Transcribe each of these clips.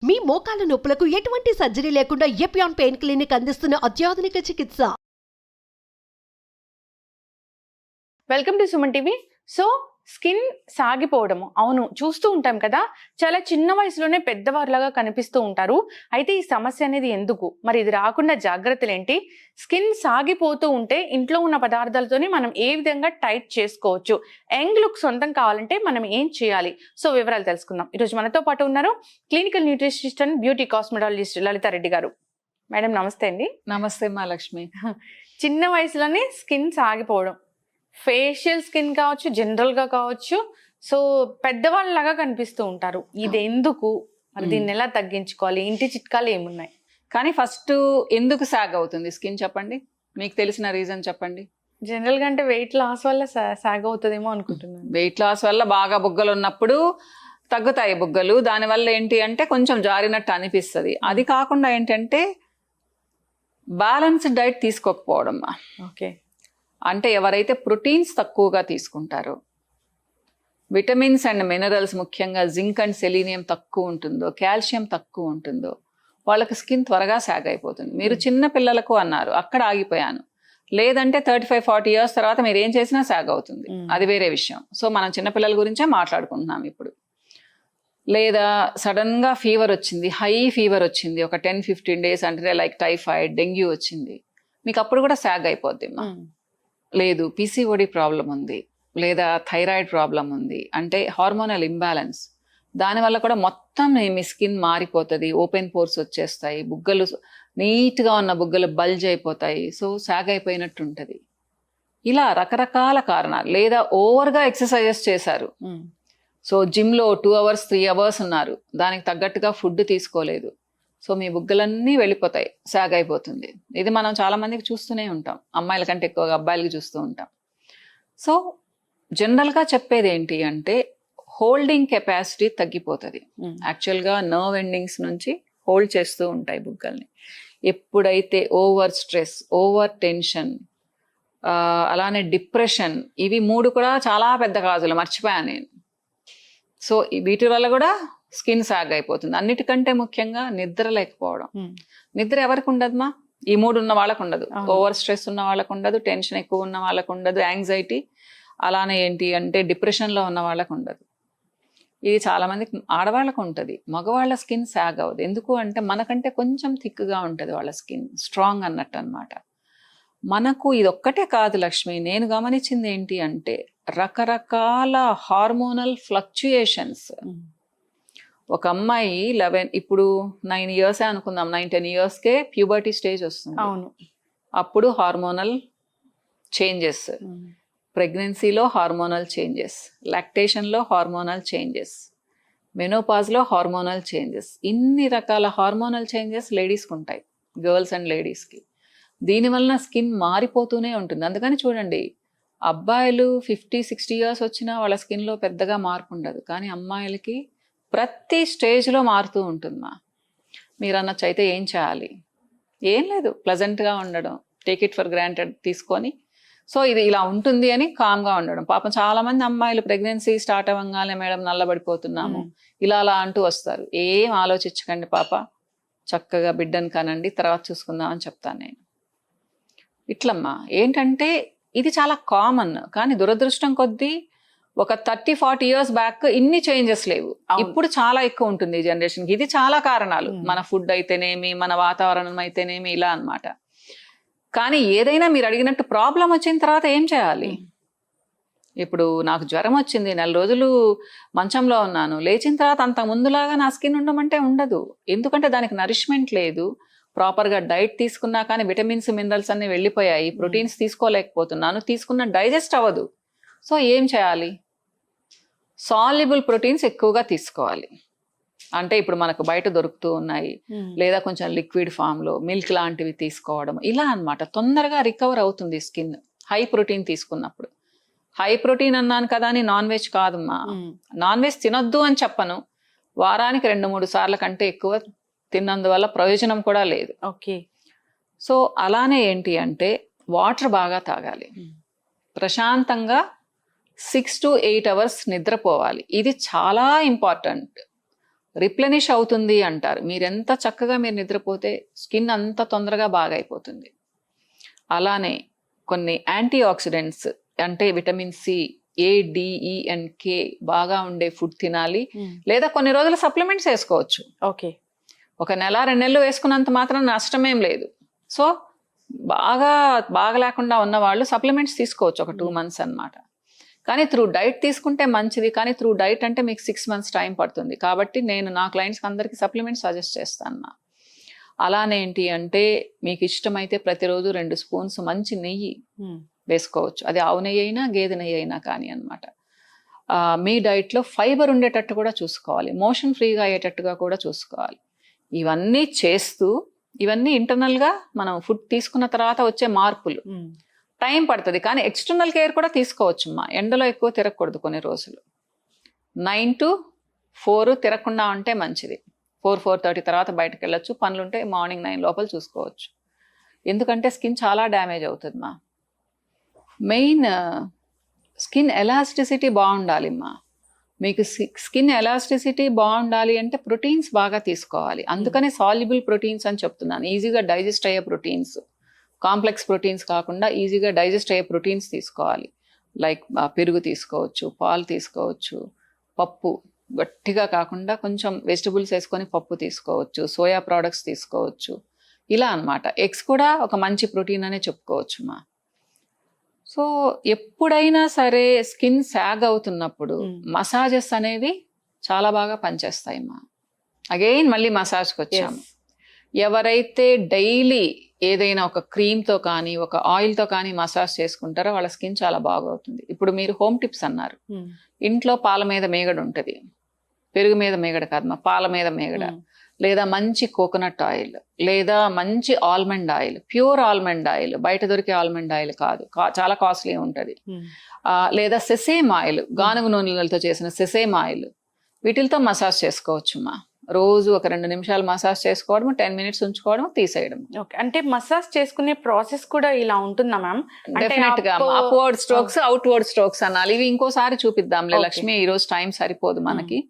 మీ మోకాల నొప్పులకు ఎటువంటి సర్జరీ లేకుండా ఎపియాన్ పెయిన్ క్లినిక్ అందిస్తున్న అత్యాధునిక చికిత్స. Welcome to Suman TV. So skin సాగిపోవడము, అవును చూస్తూ ఉంటాం కదా, చాలా చిన్న వయసులోనే పెద్దవారిలాగా కనిపిస్తూ ఉంటారు. అయితే ఈ సమస్య అనేది ఎందుకు, మరి ఇది రాకుండా జాగ్రత్తలు ఏంటి, స్కిన్ సాగిపోతూ ఉంటే ఇంట్లో ఉన్న పదార్థాలతోనే మనం ఏ విధంగా టైట్ చేసుకోవచ్చు, యంగ్ లుక్ సొంతం కావాలంటే మనం ఏం చేయాలి, సో వివరాలు తెలుసుకుందాం. ఈరోజు మనతో పాటు ఉన్నారు clinical nutritionist and beauty cosmetologist Lalitha Reddy గారు. మేడం నమస్తే అండి. నమస్తే మా లక్ష్మి. చిన్న వయసులోనే స్కిన్ సాగిపోవడం, ఫేషియల్ స్కిన్ కావచ్చు, జనరల్ గా కావచ్చు, సో పెద్దవాళ్ళలాగా కనిపిస్తూ ఉంటారు. ఇది ఎందుకు, మరి దీన్ని ఎలా తగ్గించుకోవాలి, ఇంటి చిట్కాలు ఏమున్నాయి? కానీ ఫస్ట్ ఎందుకు సాగ్ అవుతుంది స్కిన్ చెప్పండి, మీకు తెలిసిన రీజన్ చెప్పండి. జనరల్ గా అంటే వెయిట్ లాస్ వల్ల సాగ్ అవుతుందేమో అనుకుంటున్నాను. వెయిట్ లాస్ వల్ల బాగా బుగ్గలు ఉన్నప్పుడు తగ్గుతాయి బుగ్గలు, దానివల్ల ఏంటి అంటే కొంచెం జారినట్టు అనిపిస్తుంది. అది కాకుండా ఏంటంటే బ్యాలెన్స్డ్ డైట్ తీసుకోకపోవడం. ఓకే, అంటే ఎవరైతే ప్రోటీన్స్ తక్కువగా తీసుకుంటారో, విటమిన్స్ అండ్ మినరల్స్ ముఖ్యంగా జింక్ అండ్ సెలీనియం తక్కువ ఉంటుందో, కాల్షియం తక్కువ ఉంటుందో, వాళ్ళకి స్కిన్ త్వరగా సాగ్ అయిపోతుంది. మీరు చిన్న పిల్లలకు అన్నారు, అక్కడ ఆగిపోయాను. లేదంటే 35-40 years తర్వాత మీరు ఏం చేసినా సాగ్ అవుతుంది, అది వేరే విషయం. సో మనం చిన్నపిల్లల గురించే మాట్లాడుకుంటున్నాం ఇప్పుడు. లేదా సడన్ గా ఫీవర్ వచ్చింది, హై ఫీవర్ వచ్చింది, ఒక 10-15 days అంటే లైక్ టైఫాయిడ్, డెంగ్యూ వచ్చింది, మీకు అప్పుడు కూడా సాగ్ అయిపోద్ది. లేదు పీసీఓడి ప్రాబ్లం ఉంది, లేదా థైరాయిడ్ ప్రాబ్లం ఉంది, అంటే హార్మోనల్ ఇంబ్యాలెన్స్, దానివల్ల కూడా మొత్తం మీ స్కిన్ మారిపోతుంది, ఓపెన్ పోర్స్ వచ్చేస్తాయి, బుగ్గలు నీట్గా ఉన్న బుగ్గలు బల్జ్ అయిపోతాయి, సో సాగ్ అయిపోయినట్టు ఉంటుంది. ఇలా రకరకాల కారణాలు. లేదా ఓవర్గా ఎక్సర్సైజెస్ చేశారు, సో జిమ్లో 2 hours 3 hours ఉన్నారు, దానికి తగ్గట్టుగా ఫుడ్ తీసుకోలేదు, సో మీ బుగ్గలన్నీ వెళ్ళిపోతాయి, సాగ్ అయిపోతుంది. ఇది మనం చాలా మందికి చూస్తూనే ఉంటాం, అమ్మాయిల కంటే ఎక్కువగా అబ్బాయిలకి చూస్తూ ఉంటాం. సో జనరల్గా చెప్పేది ఏంటి అంటే హోల్డింగ్ కెపాసిటీ తగ్గిపోతుంది. యాక్చువల్గా నర్వ్ ఎండింగ్స్ నుంచి హోల్డ్ చేస్తూ ఉంటాయి బుగ్గల్ని. ఎప్పుడైతే ఓవర్ స్ట్రెస్, ఓవర్ టెన్షన్, అలానే డిప్రెషన్, ఇవి 3 కూడా చాలా పెద్ద కాజులు, మర్చిపోయాను నేను. సో వీటి వల్ల కూడా స్కిన్ సాగ్ అయిపోతుంది. అన్నిటికంటే ముఖ్యంగా నిద్ర లేకపోవడం. నిద్ర ఎవరికి ఉండదుమా? ఈ 3 ఉన్న వాళ్ళకు ఉండదు. ఓవర్ స్ట్రెస్ ఉన్న వాళ్ళకు ఉండదు, టెన్షన్ ఎక్కువ ఉన్న వాళ్ళకు ఉండదు, యాంగ్జైటీ, అలానే ఏంటి అంటే డిప్రెషన్లో ఉన్న వాళ్ళకు ఉండదు. ఇది చాలా మందికి ఆడవాళ్ళకు ఉంటుంది, మగవాళ్ళ స్కిన్ సాగ్ అవ్వదు. ఎందుకు అంటే మనకంటే కొంచెం థిక్గా ఉంటుంది వాళ్ళ స్కిన్, స్ట్రాంగ్ అన్నట్టు అనమాట. మనకు ఇది ఒక్కటే కాదు లక్ష్మి, నేను గమనించింది ఏంటి అంటే రకరకాల హార్మోనల్ ఫ్లక్చుయేషన్స్. ఒక అమ్మాయి ఇప్పుడు 9 years అనుకుందాం, 9-10 yearsకే ప్యూబర్టీ స్టేజ్ వస్తుంది. అవును, అప్పుడు హార్మోనల్ చేంజెస్, ప్రెగ్నెన్సీలో హార్మోనల్ చేంజెస్, లాక్టేషన్లో హార్మోనల్ చేంజెస్, మెనోపాజ్లో హార్మోనల్ చేంజెస్, ఇన్ని రకాల హార్మోనల్ చేంజెస్ లేడీస్కి ఉంటాయి, గర్ల్స్ అండ్ లేడీస్కి. దీనివలన స్కిన్ మారిపోతూనే ఉంటుంది. అందుకని చూడండి, అబ్బాయిలు 50-60 years వచ్చినా వాళ్ళ స్కిన్లో పెద్దగా మార్పు ఉండదు, కానీ అమ్మాయిలకి ప్రతి స్టేజ్లో మారుతూ ఉంటుందా. మీరు అనొచ్చు అయితే ఏం చేయాలి? ఏం లేదు, ప్లజెంట్గా ఉండడం, టేక్ ఇట్ ఫర్ గ్రాంటెడ్ తీసుకొని, సో ఇది ఇలా ఉంటుంది అని కామ్గా ఉండడం. పాపం చాలామంది అమ్మాయిలు ప్రెగ్నెన్సీ స్టార్ట్ అవ్వగానే మేడం నల్లబడిపోతున్నాము ఇలా అలా అంటూ వస్తారు. ఏం ఆలోచించకండి పాప, చక్కగా బిడ్డను కనండి, తర్వాత చూసుకుందాం అని చెప్తాను నేను. ఇట్లమ్మా ఏంటంటే ఇది చాలా కామన్, కానీ దురదృష్టం కొద్దీ ఒక 30-40 years బ్యాక్ ఇన్ని చేంజెస్ లేవు. ఇప్పుడు చాలా ఎక్కువ ఉంటుంది ఈ జనరేషన్కి. ఇది చాలా కారణాలు, మన ఫుడ్ అయితేనేమి, మన వాతావరణం అయితేనేమి, ఇలా అన్నమాట. కానీ ఏదైనా మీరు అడిగినట్టు ప్రాబ్లం వచ్చిన తర్వాత ఏం చేయాలి? ఇప్పుడు నాకు జ్వరం వచ్చింది, 4 రోజులు మంచంలో ఉన్నాను, లేచిన తర్వాత అంత ముందులాగా నా స్కిన్ ఉండమంటే ఉండదు. ఎందుకంటే దానికి నరిష్మెంట్ లేదు, ప్రాపర్గా డైట్ తీసుకున్నా కానీ విటమిన్స్ మినరల్స్ అన్ని వెళ్ళిపోయాయి, ప్రోటీన్స్ తీసుకోలేకపోతున్నాను, తీసుకున్న డైజెస్ట్ అవ్వదు. సో ఏం చేయాలి? సాల్యుబుల్ ప్రోటీన్స్ ఎక్కువగా తీసుకోవాలి. అంటే ఇప్పుడు మనకు బయట దొరుకుతూ ఉన్నాయి, లేదా కొంచెం లిక్విడ్ ఫామ్లో మిల్క్ లాంటివి తీసుకోవడం, ఇలా అన్నమాట. తొందరగా రికవర్ అవుతుంది స్కిన్ హై ప్రోటీన్ తీసుకున్నప్పుడు. హై ప్రోటీన్ అన్నాను కదా అని నాన్ వెజ్ కాదమ్మా, నాన్ వెజ్ తినొద్దు అని చెప్పను, వారానికి 2-3 సార్ల కంటే ఎక్కువ తిన్నందువల్ల ప్రయోజనం కూడా లేదు. ఓకే, సో అలానే ఏంటి అంటే వాటర్ బాగా తాగాలి, ప్రశాంతంగా 6 to 8 hours నిద్రపోవాలి. ఇది చాలా ఇంపార్టెంట్. రిప్లెనిష్ అవుతుంది అంటారు. మీరు ఎంత చక్కగా మీరు నిద్రపోతే స్కిన్ అంత తొందరగా బాగా అయిపోతుంది. అలానే కొన్ని యాంటీ ఆక్సిడెంట్స్ అంటే vitamin C, A, D E and K బాగా ఉండే ఫుడ్ తినాలి. లేదా కొన్ని రోజులు సప్లిమెంట్స్ వేసుకోవచ్చు. ఓకే, ఒక నెల 2 నెలలు వేసుకున్నంత మాత్రం నష్టమేం లేదు. సో బాగా లేకుండా ఉన్న వాళ్ళు సప్లిమెంట్స్ తీసుకోవచ్చు ఒక 2 months అన్నమాట. కానీ త్రూ డైట్ తీసుకుంటే మంచిది. కానీ త్రూ డైట్ అంటే మీకు 6 months టైం పడుతుంది. కాబట్టి నేను నా క్లయింట్స్కి అందరికీ సప్లిమెంట్స్ సజెస్ట్ చేస్తాను. అలానే ఏంటి అంటే మీకు ఇష్టమైతే ప్రతిరోజు 2 spoons మంచి నెయ్యి వేసుకోవచ్చు. అది ఆవు నెయ్యి అయినా గేదె నెయ్యి అయినా కానీ అన్నమాట. మీ డైట్లో ఫైబర్ ఉండేటట్టు కూడా చూసుకోవాలి. మోషన్ ఫ్రీగా అయ్యేటట్టుగా కూడా చూసుకోవాలి. ఇవన్నీ చేస్తూ ఇవన్నీ ఇంటర్నల్గా మనం ఫుడ్ తీసుకున్న తర్వాత వచ్చే మార్పులు. టైం పడుతుంది కానీ ఎక్స్టర్నల్ కేర్ కూడా తీసుకోవచ్చు. ఎండలో ఎక్కువ తిరగకూడదు కొన్ని రోజులు. 9 to 4 తిరగకుండా ఉంటే మంచిది. 4-4:30 తర్వాత బయటకు వెళ్ళొచ్చు. పనులుంటే మార్నింగ్ 9 లోపల చూసుకోవచ్చు. ఎందుకంటే స్కిన్ చాలా డ్యామేజ్ అవుతుంది. మెయిన్ స్కిన్ ఎలాస్టిసిటీ బాగుండాలి. మీకు స్కిన్ ఎలాస్టిసిటీ బాగుండాలి అంటే ప్రోటీన్స్ బాగా తీసుకోవాలి. అందుకనే సాల్యుబుల్ ప్రోటీన్స్ అని చెప్తున్నాను. ఈజీగా డైజెస్ట్ అయ్యే ప్రోటీన్స్, కాంప్లెక్స్ ప్రోటీన్స్ కాకుండా ఈజీగా డైజెస్ట్ అయ్యే ప్రోటీన్స్ తీసుకోవాలి. లైక్ పెరుగు తీసుకోవచ్చు, పాలు తీసుకోవచ్చు, పప్పు గట్టిగా కాకుండా కొంచెం వెజిటబుల్స్ వేసుకొని పప్పు తీసుకోవచ్చు, సోయా ప్రోడక్ట్స్ తీసుకోవచ్చు. ఇలా అన్నమాట. ఎగ్స్ కూడా ఒక మంచి ప్రోటీన్ అనే చెప్పుకోవచ్చు. సో ఎప్పుడైనా సరే స్కిన్ సాగ్ అవుతున్నప్పుడు మసాజెస్ అనేవి చాలా బాగా పనిచేస్తాయి. అగైన్ మళ్ళీ మసాజ్కి వచ్చాము. ఎవరైతే డైలీ ఏదైనా ఒక క్రీమ్తో కానీ ఒక ఆయిల్తో కానీ మసాజ్ చేసుకుంటారో వాళ్ళ స్కిన్ చాలా బాగవుతుంది. ఇప్పుడు మీరు హోమ్ టిప్స్ అన్నారు. ఇంట్లో పాల మీద మేగడ ఉంటుంది. పెరుగు మీద మేగడ కాదు, పాల మీద మేగడ. లేదా మంచి కోకోనట్ ఆయిల్, లేదా మంచి almond oil, pure almond oil, బయట దొరికే ఆల్మండ్ ఆయిల్ కాదు, చాలా కాస్ట్లీ ఉంటుంది. లేదా సెసేమ్ ఆయిల్, గానుగ నూనెలతో చేసిన సెసేమ్ ఆయిల్, వీటితో మసాజ్ చేసుకోవచ్చు. రోజు ఒక 2 నిమిషాలు మసాజ్ చేసుకోవడం, 10 minutes ఉంచుకోవడం, తీసేయడం. అంటే మసాజ్ చేసుకునే ప్రాసెస్ కూడా ఇలా ఉంటుందా మ్యామ్? డెఫినెట్ గా అప్వర్డ్ స్ట్రోక్స్, అవుట్వర్డ్ స్ట్రోక్స్ అనాలి. ఇవి ఇంకోసారి చూపిద్దాంలే లక్ష్మి, ఈ రోజు టైం సరిపోదు మనకి.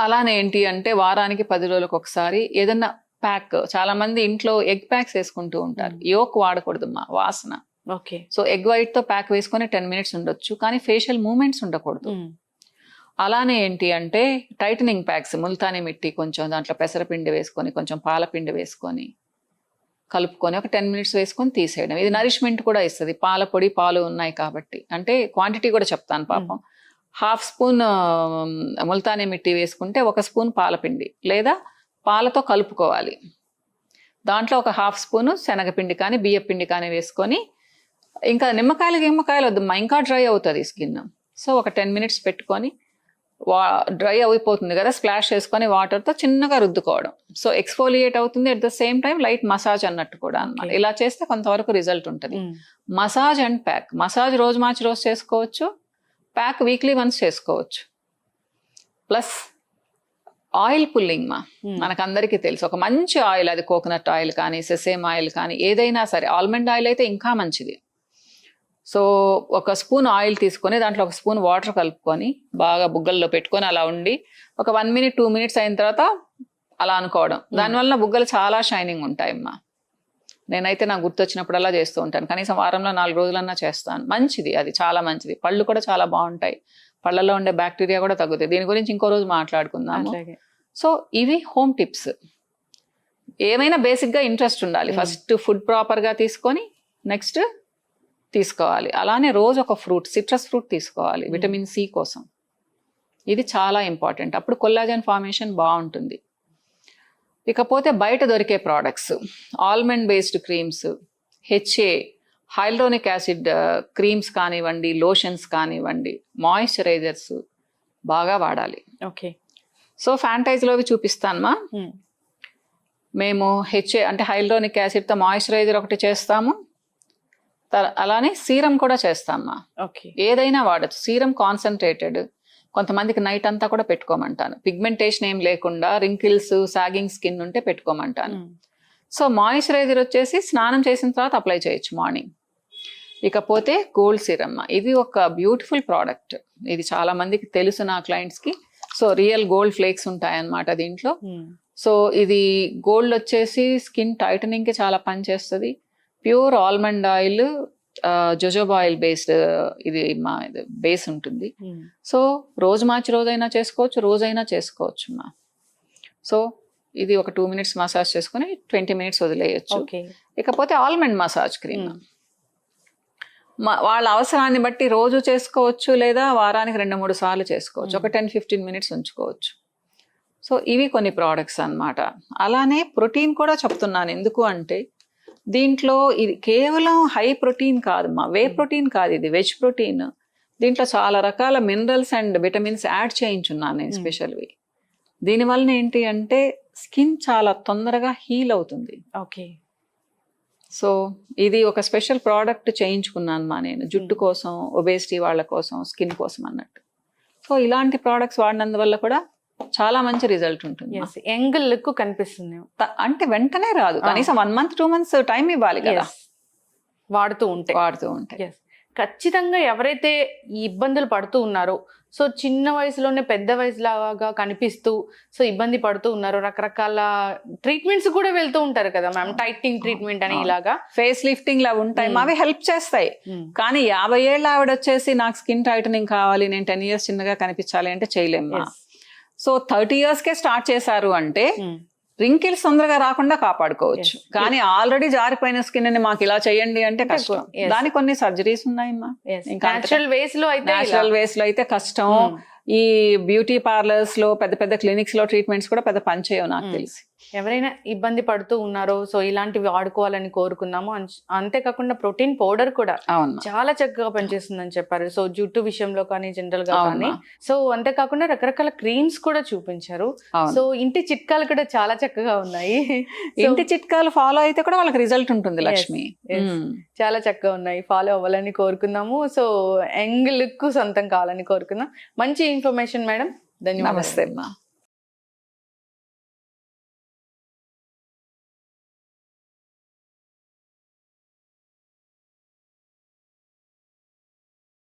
అలానే ఏంటి అంటే వారానికి 10 రోజులకు ఒకసారి ఏదన్నా ప్యాక్. చాలా మంది ఇంట్లో ఎగ్ ప్యాక్స్ వేసుకుంటూ ఉంటారు. యోక్ వాడకూడదు, వాసన. ఓకే. సో ఎగ్ వైట్ తో ప్యాక్ వేసుకొని 10 minutes ఉండొచ్చు, కానీ ఫేషియల్ మూమెంట్స్ ఉండకూడదు. అలానే ఏంటి అంటే టైటనింగ్ ప్యాక్స్, ముల్తానీ మిట్టి కొంచెం దాంట్లో పెసరపిండి వేసుకొని కొంచెం పాలపిండి వేసుకొని కలుపుకొని ఒక 10 minutes వేసుకొని తీసేయడం. ఇది నరిష్మెంట్ కూడా ఇస్తుంది. పాల పొడి, పాలు ఉన్నాయి కాబట్టి. అంటే క్వాంటిటీ కూడా చెప్తాను పాపం. 1/2 spoon ముల్తానీ మిట్టి వేసుకుంటే 1 spoon పాలపిండి లేదా పాలతో కలుపుకోవాలి. దాంట్లో ఒక 1/2 spoon శనగపిండి కానీ బియ్యపిండి కానీ వేసుకొని, ఇంకా నిమ్మకాయలు వద్దమ్మా, ఇంకా డ్రై అవుతుంది స్కిన్. సో ఒక 10 minutes పెట్టుకొని డ్రై అయిపోతుంది కదా, స్ప్లాష్ చేసుకొని వాటర్తో చిన్నగా రుద్దుకోవడం. సో ఎక్స్ఫోలియేట్ అవుతుంది, at the same time light massage అన్నట్టు కూడా అన్నమాట. ఇలా చేస్తే కొంతవరకు రిజల్ట్ ఉంటుంది. Massage and pack. మసాజ్ రోజు మార్చి రోజు చేసుకోవచ్చు, ప్యాక్ వీక్లీ వన్స్ చేసుకోవచ్చు. ప్లస్ ఆయిల్ పుల్లింగ్ మనకందరికీ తెలుసు. ఒక మంచి ఆయిల్, అది కోకోనట్ ఆయిల్ కానీ సెసేమ్ ఆయిల్ కానీ ఏదైనా సరే, ఆల్మండ్ ఆయిల్ అయితే ఇంకా మంచిది. సో 1 spoon ఆయిల్ తీసుకొని దాంట్లో 1 spoon వాటర్ కలుపుకొని బాగా బుగ్గల్లో పెట్టుకొని అలా ఉండి ఒక 1 minute 2 minutes అయిన తర్వాత అలా అనుకోవడం. దానివల్ల బుగ్గలు చాలా షైనింగ్ ఉంటాయమ్మా. నేనైతే నాకు గుర్తొచ్చినప్పుడు అలా చేస్తూ ఉంటాను. కనీసం వారంలో 4 రోజులన్నా చేస్తాను. మంచిది, అది చాలా మంచిది. పళ్ళు కూడా చాలా బాగుంటాయి. పళ్ళల్లో ఉండే బ్యాక్టీరియా కూడా తగ్గుతాయి. దీని గురించి ఇంకో రోజు మాట్లాడుకుందాము. సో ఇవి హోమ్ టిప్స్. ఏమైనా బేసిక్గా ఇంట్రెస్ట్ ఉండాలి. ఫస్ట్ ఫుడ్ ప్రాపర్గా తీసుకొని నెక్స్ట్ తీసుకోవాలి. అలానే రోజు ఒక ఫ్రూట్, సిట్రస్ ఫ్రూట్ తీసుకోవాలి విటమిన్ సి కోసం. ఇది చాలా ఇంపార్టెంట్. అప్పుడు కొల్లాజన్ ఫార్మేషన్ బాగుంటుంది. ఇకపోతే బయట దొరికే products, almond based creams, HA, hyaluronic acid creams కానివ్వండి, లోషన్స్ కానివ్వండి, మాయిశ్చరైజర్స్ బాగా వాడాలి. ఓకే. సో ఫ్యాంటైజ్లోవి చూపిస్తానమ్మా. మేము హెచ్ఏ అంటే హైల్రోనిక్ యాసిడ్తో మాయిశ్చరైజర్ ఒకటి చేస్తాము. అలానే సీరం కూడా చేస్తామా. ఓకే. ఏదైనా వాడచ్చు. Serum concentrated. కొంతమందికి నైట్ అంతా కూడా పెట్టుకోమంటాను. పిగ్మెంటేషన్ ఏం లేకుండా రింకిల్స్, సాగింగ్ స్కిన్ ఉంటే పెట్టుకోమంటాను. సో మాయిశ్చరైజర్ వచ్చేసి స్నానం చేసిన తర్వాత అప్లై చేయొచ్చు మార్నింగ్. ఇకపోతే గోల్డ్ సీరమ్, ఇది ఒక బ్యూటిఫుల్ ప్రోడక్ట్. ఇది చాలా మందికి తెలుసు, నా క్లయింట్స్కి. సో రియల్ గోల్డ్ ఫ్లేక్స్ ఉంటాయి అన్నమాట దీంట్లో. సో ఇది గోల్డ్ వచ్చేసి స్కిన్ టైటనింగ్ కి చాలా పనిచేస్తుంది. Pure almond oil, jojoba oil based ఇది మా బేస్ ఉంటుంది. సో రోజు మార్చి రోజైనా చేసుకోవచ్చు, రోజైనా చేసుకోవచ్చు మా. సో ఇది ఒక 2 minutes మసాజ్ చేసుకుని 20 minutes వదిలేయచ్చు. ఇకపోతే ఆల్మండ్ మసాజ్ క్రీమ్ వాళ్ళ అవసరాన్ని బట్టి రోజు చేసుకోవచ్చు, లేదా వారానికి 2-3 సార్లు చేసుకోవచ్చు. ఒక 10-15 minutes ఉంచుకోవచ్చు. సో ఇవి కొన్ని ప్రోడక్ట్స్ అన్నమాట. అలానే ప్రోటీన్ కూడా చెప్తున్నాను, ఎందుకు అంటే దీంట్లో ఇది కేవలం హై ప్రోటీన్ కాదు మా, వే ప్రోటీన్ కాదు, ఇది వెజ్ ప్రోటీన్. దీంట్లో చాలా రకాల మినరల్స్ అండ్ విటమిన్స్ యాడ్ చేయించున్నాను నేను స్పెషల్వి. దీనివల్ల ఏంటి అంటే స్కిన్ చాలా తొందరగా హీల్ అవుతుంది. ఓకే. సో ఇది ఒక స్పెషల్ ప్రోడక్ట్ చేయించుకున్నాను మా నేను, జుట్టు కోసం, ఒబేసిటీ వాళ్ళ కోసం, స్కిన్ కోసం అన్నట్టు. సో ఇలాంటి ప్రోడక్ట్స్ వాడినందువల్ల కూడా చాలా మంచి రిజల్ట్ ఉంటుంది. యంగ్ లుక్ కనిపిస్తుంది. అంటే వెంటనే రాదు, కనీసం 1 month 2 months టైం ఇవ్వాలి కదా వాడుతూ ఉంటే. ఖచ్చితంగా ఎవరైతే ఈ ఇబ్బందులు పడుతూ ఉన్నారో, సో చిన్న వయసులోనే పెద్ద వయసులాగా కనిపిస్తూ సో ఇబ్బంది పడుతూ ఉన్నారు, రకరకాల ట్రీట్మెంట్స్ కూడా వెళ్తూ ఉంటారు కదా మ్యామ్, టైట్నింగ్ ట్రీట్మెంట్ అని ఇలాగా ఫేస్ లిఫ్టింగ్ లా ఉంటాయి, అవి హెల్ప్ చేస్తాయి. కానీ 50 ఏళ్ళ ఆవిడ వచ్చేసి నాకు స్కిన్ టైటనింగ్ కావాలి, నేను 10 years చిన్నగా కనిపించాలి అంటే చేయలేము. సో 30 years కే స్టార్ట్ చేశారు అంటే రింకిల్స్ తొందరగా రాకుండా కాపాడుకోవచ్చు. కానీ ఆల్రెడీ జారిపోయిన స్కిన్ ని మాకు ఇలా చేయండి అంటే కష్టం. దానికి కొన్ని సర్జరీస్ ఉన్నాయమ్మా. నేచురల్ వేస్ లో అయితే కష్టం. ఈ బ్యూటీ పార్లర్స్ లో, పెద్ద పెద్ద క్లినిక్స్ లో ట్రీట్మెంట్స్ కూడా పెద్ద పని చేయవు నాకు తెలిసి. ఎవరైనా ఇబ్బంది పడుతూ ఉన్నారో సో ఇలాంటివి వాడుకోవాలని కోరుకున్నాము. అంతేకాకుండా ప్రోటీన్ పౌడర్ కూడా చాలా చక్కగా పనిచేస్తుందని చెప్పారు. సో జుట్టు విషయంలో కానీ, జనరల్ గా కానీ. సో అంతేకాకుండా రకరకాల క్రీమ్స్ కూడా చూపించారు. సో ఇంటి చిట్కాలు కూడా చాలా చక్కగా ఉన్నాయి. ఇంటి చిట్కాలు ఫాలో అయితే కూడా వాళ్ళకి రిజల్ట్ ఉంటుంది లక్ష్మి. చాలా చక్కగా ఉన్నాయి, ఫాలో అవ్వాలని కోరుకుందాము. సో యంగ్ లుక్ సొంతం కావాలని కోరుకుందాం. మంచి ఇన్ఫర్మేషన్ మేడం, ధన్యవాదాలు. నమస్తే అమ్మా.